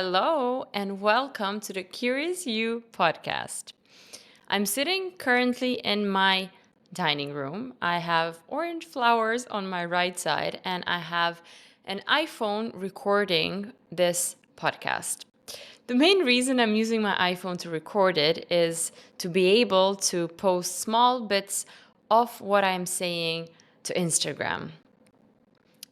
Hello, and welcome to the Curious You podcast. I'm sitting currently in my dining room. I have orange flowers on my right side, and I have an iPhone recording this podcast. The main reason I'm using my iPhone to record it is to be able to post small bits of what I'm saying to Instagram.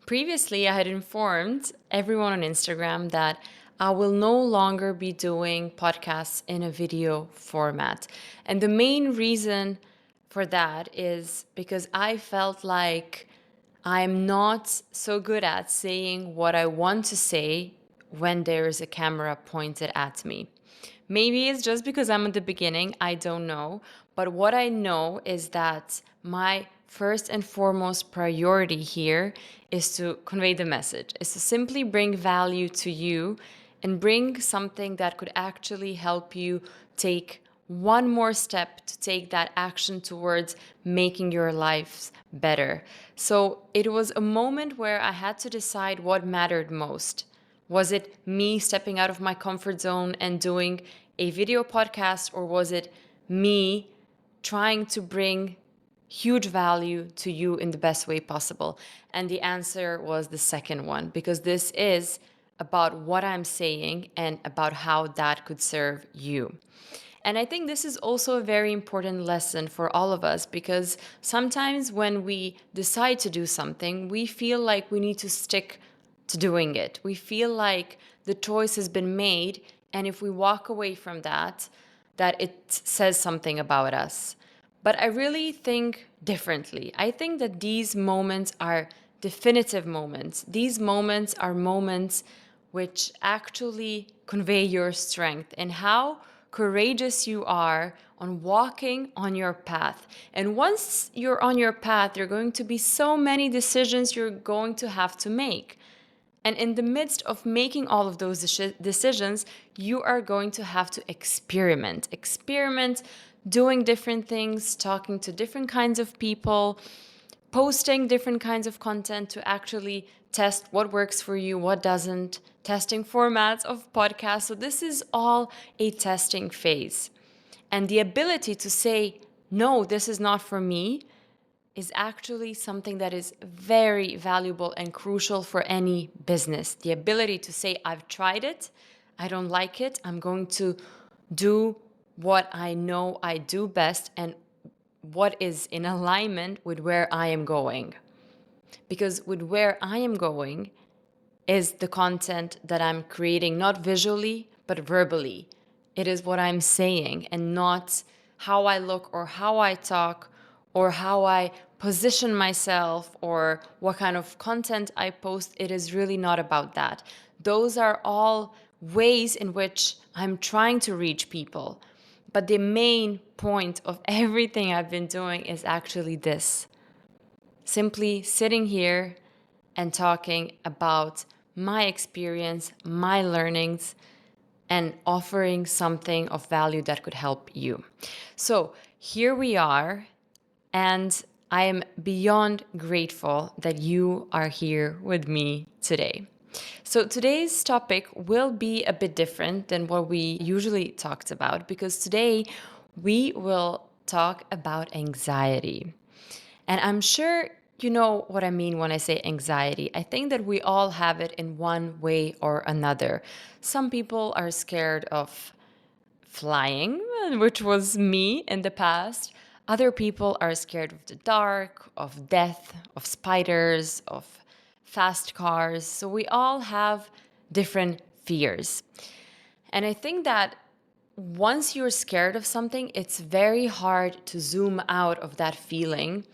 Previously, I had informed everyone on Instagram that I will no longer be doing podcasts in a video format. And the main reason for that is because I felt like I'm not so good at saying what I want to say when there is a camera pointed at me. Maybe it's just because I'm at the beginning, I don't know. But what I know is that my first and foremost priority here is to convey the message, is to simply bring value to you and bring something that could actually help you take one more step to take that action towards making your lives better. So it was a moment where I had to decide what mattered most. Was it me stepping out of my comfort zone and doing a video podcast, or was it me trying to bring huge value to you in the best way possible? And the answer was the second one, because this is about what I'm saying and about how that could serve you. And I think this is also a very important lesson for all of us because sometimes when we decide to do something, we feel like we need to stick to doing it. We feel like the choice has been made, and if we walk away from that, that it says something about us. But I really think differently. I think that these moments are definitive moments. These moments are moments which actually convey your strength and how courageous you are on walking on your path. And once you're on your path, there are going to be so many decisions you're going to have to make. And in the midst of making all of those decisions, you are going to have to experiment doing different things, talking to different kinds of people, posting different kinds of content to actually test what works for you, what doesn't, testing formats of podcasts. So this is all a testing phase. And the ability to say, no, this is not for me, is actually something that is very valuable and crucial for any business. The ability to say, I've tried it, I don't like it, I'm going to do what I know I do best and what is in alignment with where I am going. Because with where I am going is the content that I'm creating, not visually, but verbally. It is what I'm saying and not how I look or how I talk or how I position myself or what kind of content I post. It is really not about that. Those are all ways in which I'm trying to reach people. But the main point of everything I've been doing is actually this: simply sitting here and talking about my experience, my learnings, and offering something of value that could help you. So here we are, and I am beyond grateful that you are here with me today. So today's topic will be a bit different than what we usually talked about because today we will talk about anxiety. And I'm sure you know what I mean when I say anxiety. I think that we all have it in one way or another. Some people are scared of flying, which was me in the past. Other people are scared of the dark, of death, of spiders, of fast cars. So we all have different fears. And I think that once you're scared of something, it's very hard to zoom out of that feeling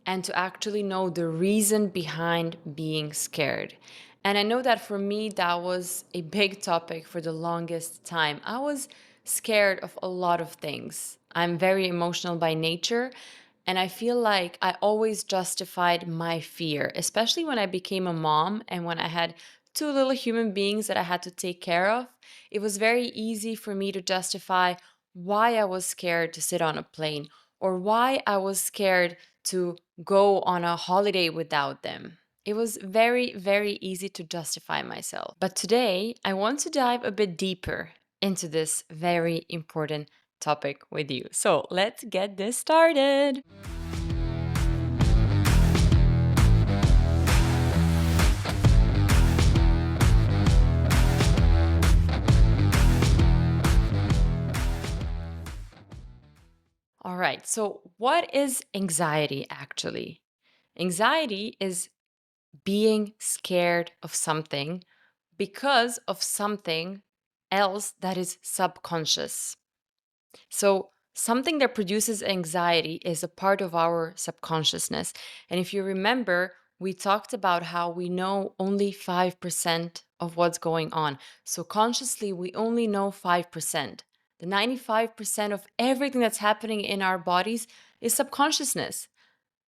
and to actually know the reason behind being scared. And I know that for me, that was a big topic for the longest time. I was scared of a lot of things. I'm very emotional by nature, and I feel like I always justified my fear, especially when I became a mom and when I had two little human beings that I had to take care of. It was very easy for me to justify why I was scared to sit on a plane or why I was scared to go on a holiday without them. It was very, very easy to justify myself. But today, I want to dive a bit deeper into this very important topic with you. So let's get this started. All right, so what is anxiety actually? Anxiety is being scared of something because of something else that is subconscious. So, something that produces anxiety is a part of our subconsciousness. And if you remember, we talked about how we know only 5% of what's going on. So, consciously, we only know 5%. The 95% of everything that's happening in our bodies is subconsciousness.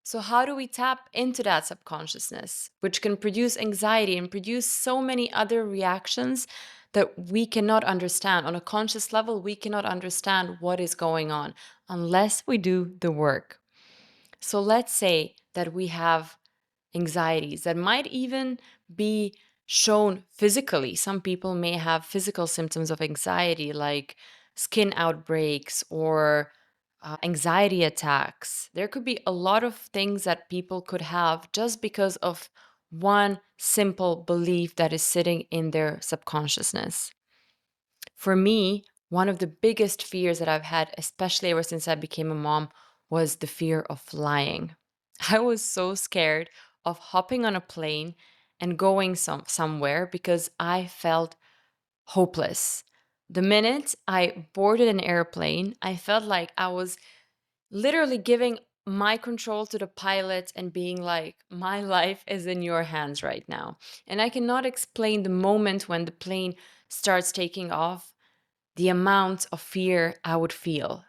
So, how do we tap into that subconsciousness, which can produce anxiety and produce so many other reactions that we cannot understand? On a conscious level, we cannot understand what is going on unless we do the work. So, let's say that we have anxieties that might even be shown physically. Some people may have physical symptoms of anxiety, like skin outbreaks or anxiety attacks. There could be a lot of things that people could have just because of one simple belief that is sitting in their subconsciousness. For me, one of the biggest fears that I've had, especially ever since I became a mom, was the fear of flying. I was so scared of hopping on a plane and going somewhere because I felt hopeless. The minute I boarded an airplane, I felt like I was literally giving my control to the pilot and being like, my life is in your hands right now. And I cannot explain the moment when the plane starts taking off, the amount of fear I would feel.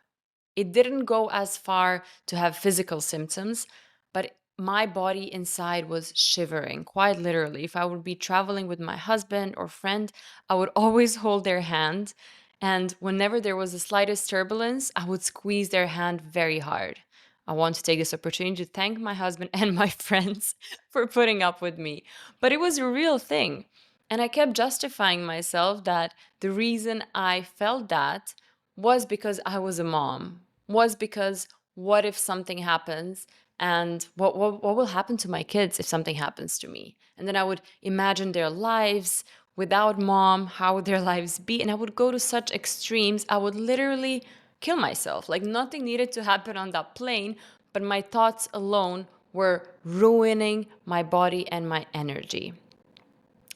It didn't go as far to have physical symptoms, but my body inside was shivering, quite literally. If I would be traveling with my husband or friend, I would always hold their hand. And whenever there was the slightest turbulence, I would squeeze their hand very hard. I want to take this opportunity to thank my husband and my friends for putting up with me. But it was a real thing. And I kept justifying myself that the reason I felt that was because I was a mom, was because what if something happens and what will happen to my kids if something happens to me? And then I would imagine their lives without mom, how would their lives be? And I would go to such extremes. I would literally kill myself. Like nothing needed to happen on that plane, but my thoughts alone were ruining my body and my energy.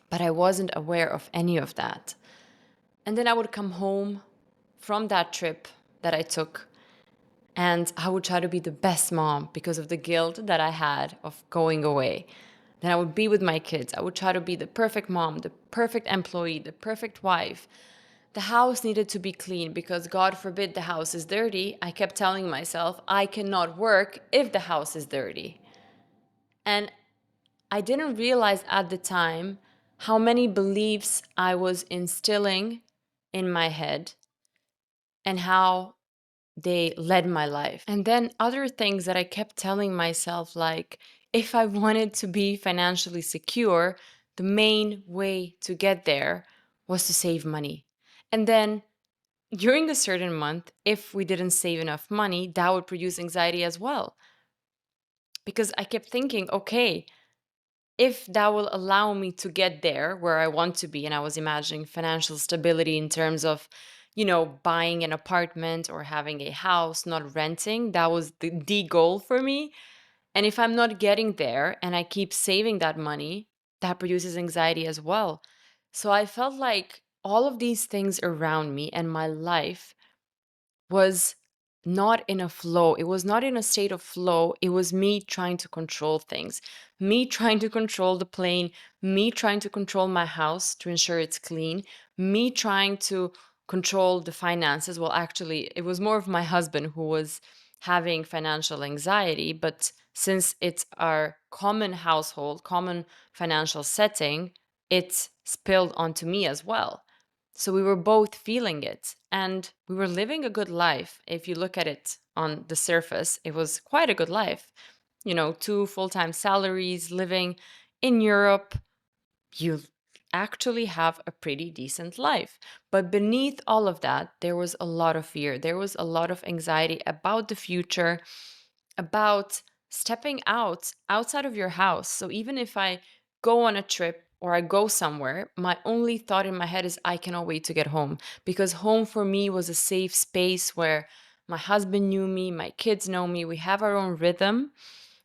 But I wasn't aware of any of that. And then I would come home from that trip that I took, and I would try to be the best mom because of the guilt that I had of going away. Then I would be with my kids. I would try to be the perfect mom, the perfect employee, the perfect wife. The house needed to be clean because, God forbid, the house is dirty. I kept telling myself, I cannot work if the house is dirty. And I didn't realize at the time how many beliefs I was instilling in my head and how they led my life. And then other things that I kept telling myself, like if I wanted to be financially secure, the main way to get there was to save money. And then during a certain month, if we didn't save enough money, that would produce anxiety as well. Because I kept thinking, okay, if that will allow me to get there where I want to be, and I was imagining financial stability in terms of, buying an apartment or having a house, not renting, that was the goal for me. And if I'm not getting there and I keep saving that money, that produces anxiety as well. So I felt like all of these things around me and my life was not in a flow. It was not in a state of flow. It was me trying to control things, me trying to control the plane, me trying to control my house to ensure it's clean, me trying to control the finances. Well, actually, it was more of my husband who was having financial anxiety, but since it's our common household, common financial setting, it spilled onto me as well. So we were both feeling it and we were living a good life. If you look at it on the surface, it was quite a good life. Two full time salaries, living in Europe, you actually have a pretty decent life. But beneath all of that, there was a lot of fear. There was a lot of anxiety about the future, about stepping outside of your house. So even if I go on a trip or I go somewhere, my only thought in my head is I cannot wait to get home, because home for me was a safe space where my husband knew me, my kids know me, we have our own rhythm.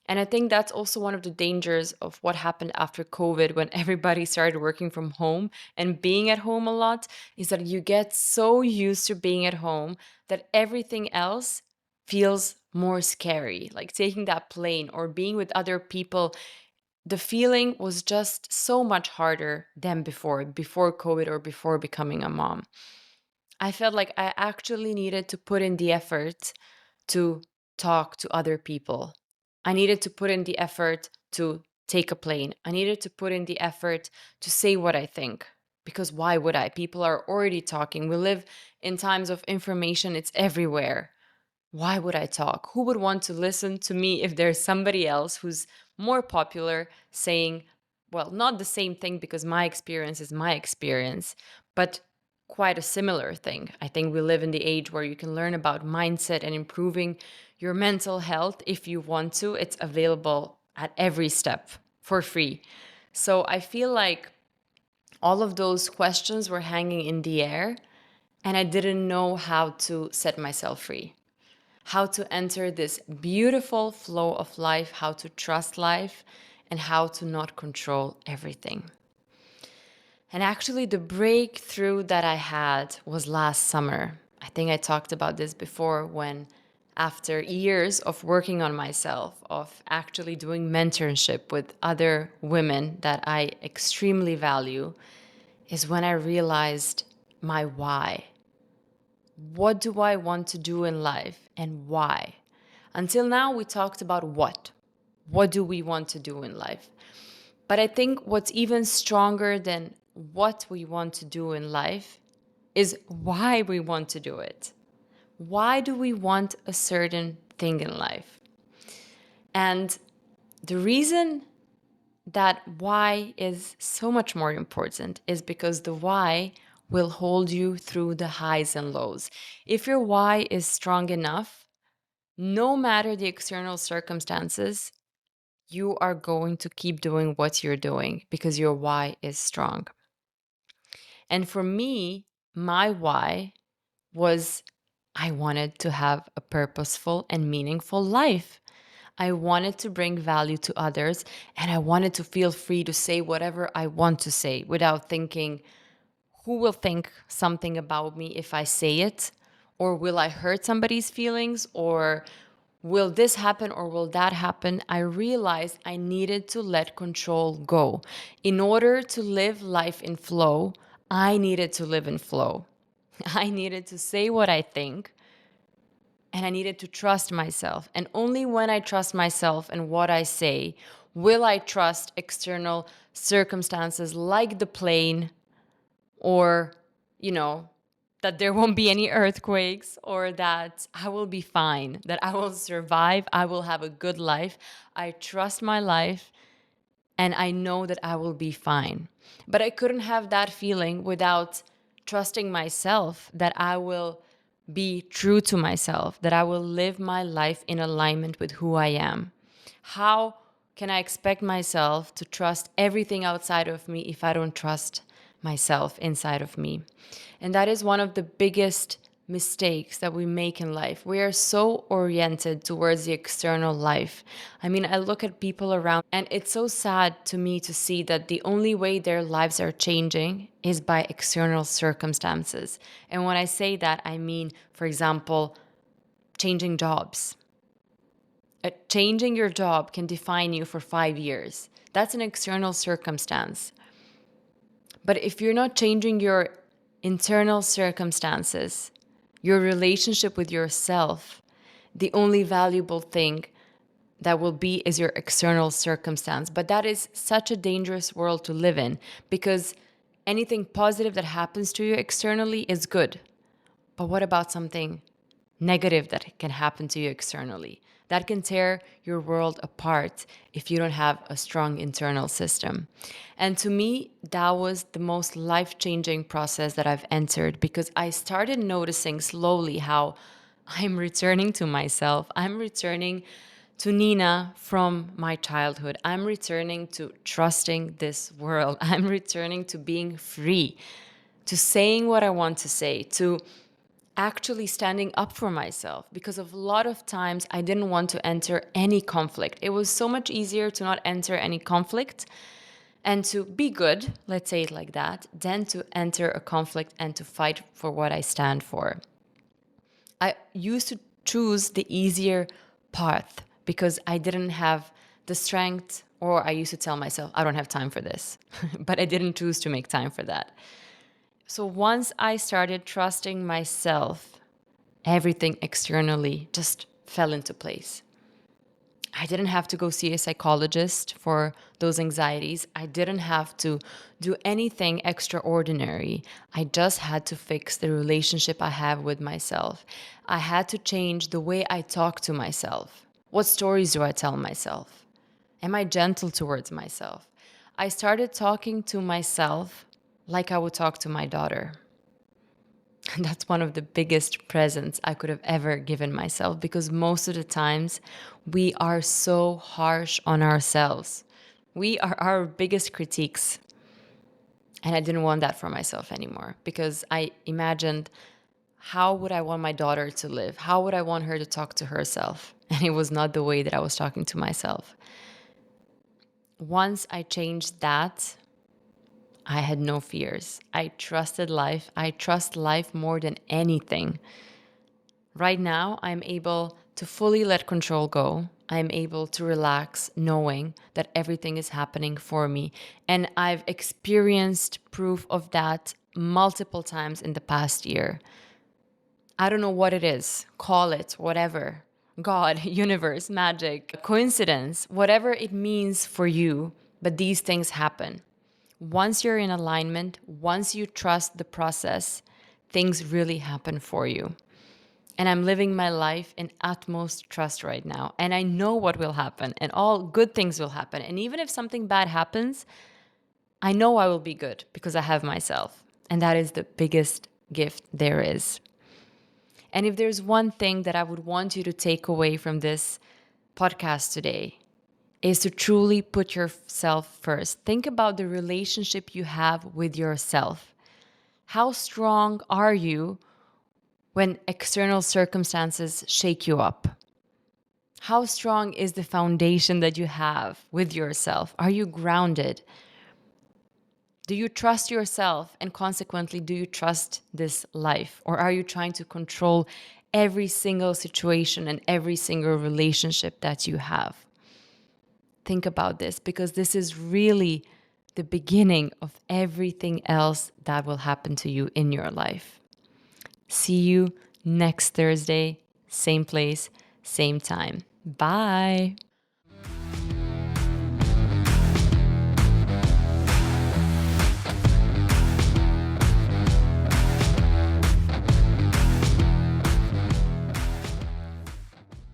And I think that's also one of the dangers of what happened after COVID, when everybody started working from home and being at home a lot, is that you get so used to being at home that everything else feels more scary. Like taking that plane or being with other people, the feeling was just so much harder than before COVID or before becoming a mom. I felt like I actually needed to put in the effort to talk to other people. I needed to put in the effort to take a plane. I needed to put in the effort to say what I think. Because why would I? People are already talking. We live in times of information, it's everywhere. Why would I talk? Who would want to listen to me if there's somebody else who's more popular saying, well, not the same thing, because my experience is my experience, but quite a similar thing. I think we live in the age where you can learn about mindset and improving your mental health if you want to. It's available at every step for free. So I feel like all of those questions were hanging in the air, and I didn't know how to set myself free, how to enter this beautiful flow of life, how to trust life, and how to not control everything. And actually, the breakthrough that I had was last summer. I think I talked about this before, when after years of working on myself, of actually doing mentorship with other women that I extremely value, is when I realized my why. What do I want to do in life and why? Until now, we talked about what. What do we want to do in life? But I think what's even stronger than what we want to do in life is why we want to do it. Why do we want a certain thing in life? And the reason that why is so much more important is because the why will hold you through the highs and lows. If your why is strong enough, no matter the external circumstances, you are going to keep doing what you're doing because your why is strong. And for me, my why was I wanted to have a purposeful and meaningful life. I wanted to bring value to others, and I wanted to feel free to say whatever I want to say without thinking, who will think something about me if I say it? Or will I hurt somebody's feelings? Or will this happen or will that happen? I realized I needed to let control go. In order to live life in flow, I needed to live in flow. I needed to say what I think, and I needed to trust myself. And only when I trust myself and what I say will I trust external circumstances like the plane, or, you know, that there won't be any earthquakes, or that I will be fine, that I will survive, I will have a good life. I trust my life and I know that I will be fine. But I couldn't have that feeling without trusting myself that I will be true to myself, that I will live my life in alignment with who I am. How can I expect myself to trust everything outside of me if I don't trust myself inside of me? And that is one of the biggest mistakes that we make in life. We are so oriented towards the external life. I mean, I look at people around, and it's so sad to me to see that the only way their lives are changing is by external circumstances. And when I say that, I mean, for example, changing jobs. Changing your job can define you for 5 years. That's an external circumstance. But if you're not changing your internal circumstances, your relationship with yourself, the only valuable thing that will be is your external circumstance. But that is such a dangerous world to live in, because anything positive that happens to you externally is good. But what about something negative that can happen to you externally. That can tear your world apart if you don't have a strong internal system. And to me, that was the most life changing process that I've entered because I started noticing slowly how I'm returning to myself. I'm returning to Nina from my childhood. I'm returning to trusting this world. I'm returning to being free, to saying what I want to say, to actually standing up for myself, because of a lot of times I didn't want to enter any conflict. It was so much easier to not enter any conflict and to be good, let's say it like that, than to enter a conflict and to fight for what I stand for. I used to choose the easier path because I didn't have the strength, or I used to tell myself, I don't have time for this. But I didn't choose to make time for that. So once I started trusting myself, everything externally just fell into place. I didn't have to go see a psychologist for those anxieties. I didn't have to do anything extraordinary. I just had to fix the relationship I have with myself. I had to change the way I talk to myself. What stories do I tell myself? Am I gentle towards myself? I started talking to myself like I would talk to my daughter. That's one of the biggest presents I could have ever given myself, because most of the times we are so harsh on ourselves. We are our biggest critiques. And I didn't want that for myself anymore, because I imagined, how would I want my daughter to live? How would I want her to talk to herself? And it was not the way that I was talking to myself. Once I changed that, I had no fears. I trusted life. I trust life more than anything. Right now, I'm able to fully let control go. I'm able to relax knowing that everything is happening for me. And I've experienced proof of that multiple times in the past year. I don't know what it is. Call it whatever. God, universe, magic, coincidence, whatever it means for you. But these things happen. Once you're in alignment, once you trust the process, things really happen for you. And I'm living my life in utmost trust right now. And I know what will happen, and all good things will happen. And even if something bad happens, I know I will be good because I have myself. And that is the biggest gift there is. And if there's one thing that I would want you to take away from this podcast today, is to truly put yourself first. Think about the relationship you have with yourself. How strong are you when external circumstances shake you up? How strong is the foundation that you have with yourself? Are you grounded? Do you trust yourself, and consequently, do you trust this life? Or are you trying to control every single situation and every single relationship that you have? Think about this, because this is really the beginning of everything else that will happen to you in your life. See you next Thursday, same place, same time. Bye.